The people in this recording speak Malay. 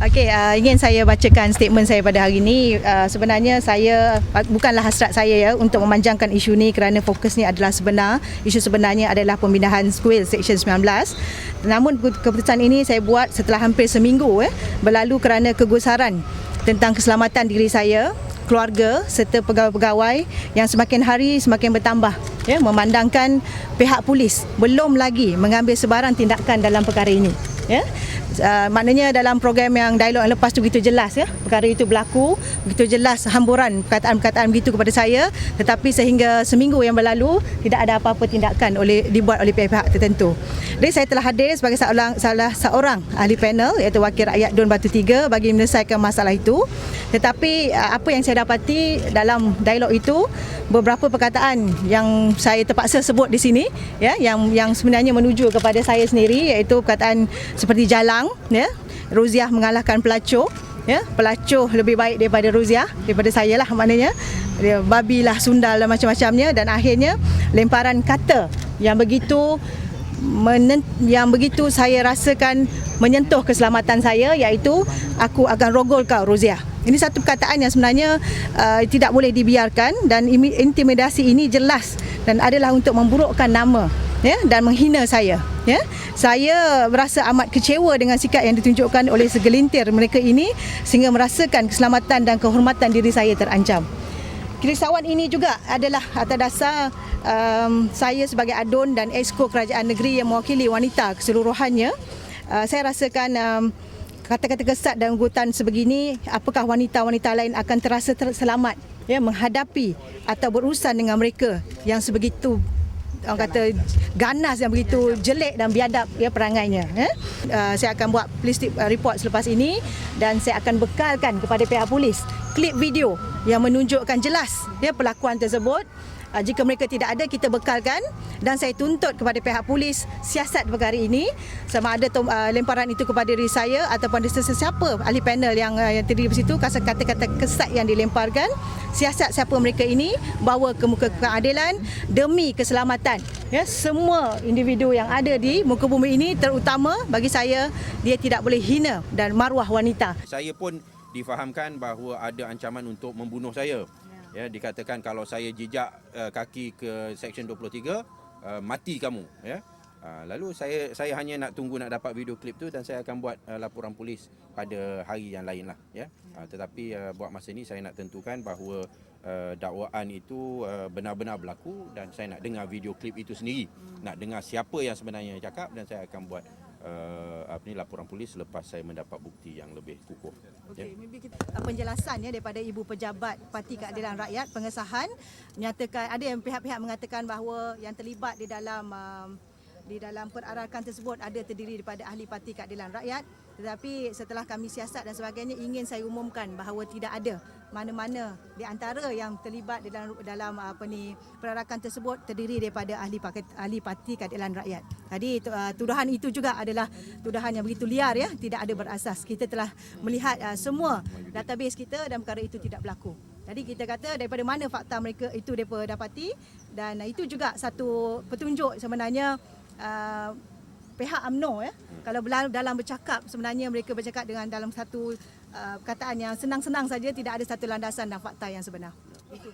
Okey, ingin saya bacakan statement saya pada hari ini. Sebenarnya saya bukanlah hasrat saya ya untuk memanjangkan isu ni kerana fokus ni adalah sebenar. Isu sebenarnya adalah pemindahan Squil Seksyen 19. Namun keputusan ini saya buat setelah hampir seminggu berlalu kerana kegusaran tentang keselamatan diri saya, keluarga serta pegawai-pegawai yang semakin hari semakin bertambah ya, memandangkan pihak polis belum lagi mengambil sebarang tindakan dalam perkara ini ya. Maknanya dalam program yang dialog yang lepas tu begitu jelas ya, perkara itu berlaku, begitu jelas hamburan perkataan-perkataan begitu kepada saya, tetapi sehingga seminggu yang berlalu tidak ada apa-apa tindakan dibuat oleh pihak-pihak tertentu. Jadi saya telah hadir sebagai salah seorang ahli panel iaitu Wakil Rakyat Dun Batu 3 bagi menyelesaikan masalah itu. Tetapi apa yang saya dapati dalam dialog itu, beberapa perkataan yang saya terpaksa sebut di sini ya, yang sebenarnya menuju kepada saya sendiri, iaitu perkataan seperti jalang ya, Roziah mengalahkan pelacur ya, pelacur lebih baik daripada Roziah, daripada saya lah maknanya, dia babilah, sundal dan macam-macamnya, dan akhirnya lemparan kata yang begitu saya rasakan menyentuh keselamatan saya, iaitu aku akan rogol kau Roziah. Ini satu perkataan yang sebenarnya tidak boleh dibiarkan, dan intimidasi ini jelas dan adalah untuk memburukkan nama ya, dan menghina saya ya. Saya berasa amat kecewa dengan sikap yang ditunjukkan oleh segelintir mereka ini sehingga merasakan keselamatan dan kehormatan diri saya terancam. Kerisauan ini juga adalah atas dasar saya sebagai ADUN dan Exco Kerajaan Negeri yang mewakili wanita keseluruhannya. Saya rasakan kata-kata kesat dan ugutan sebegini, apakah wanita-wanita lain akan terasa selamat ya, menghadapi atau berurusan dengan mereka yang sebegitu orang kata ganas, yang begitu jelek dan biadab ya perangainya ya. Saya akan buat police report selepas ini, dan saya akan bekalkan kepada pihak polis klip video yang menunjukkan jelas ya perlakuan tersebut. Jika mereka tidak ada, kita bekalkan, dan saya tuntut kepada pihak polis siasat perkara ini, sama ada lemparan itu kepada diri saya ataupun sesiapa ahli panel yang terdiri di situ, kata-kata kesat yang dilemparkan, siasat siapa mereka ini, bawa ke muka keadilan demi keselamatan ya semua individu yang ada di muka bumi ini, terutama bagi saya dia tidak boleh hina dan maruah wanita. Saya pun difahamkan bahawa ada ancaman untuk membunuh saya. Ya, dikatakan kalau saya jejak kaki ke Seksyen 23, mati kamu ya. Lalu saya hanya nak tunggu nak dapat video klip tu, dan saya akan buat laporan polis pada hari yang lain lah ya. Tetapi buat masa ini saya nak tentukan bahawa dakwaan itu benar-benar berlaku, dan saya nak dengar video klip itu sendiri, nak dengar siapa yang sebenarnya cakap, dan saya akan buat laporan polis selepas saya mendapat bukti yang lebih kukuh. Okey, maybe kita penjelasan ya daripada Ibu Pejabat Parti Keadilan Rakyat, pengesahan menyatakan ada yang pihak-pihak mengatakan bahawa yang terlibat di dalam perarakan tersebut ada terdiri daripada ahli Parti Keadilan Rakyat, tetapi setelah kami siasat dan sebagainya, ingin saya umumkan bahawa tidak ada mana-mana di antara yang terlibat di dalam perarakan tersebut terdiri daripada ahli Parti Keadilan Rakyat. Jadi tuduhan itu juga adalah tuduhan yang begitu liar ya, tidak ada berasas. Kita telah melihat semua database kita dan perkara itu tidak berlaku. Jadi kita kata daripada mana fakta mereka itu mereka dapati, dan itu juga satu petunjuk sebenarnya pihak UMNO ya. Kalau dalam bercakap, sebenarnya mereka bercakap dengan dalam satu perkataan yang senang-senang saja, tidak ada satu landasan dan fakta yang sebenar. Itu.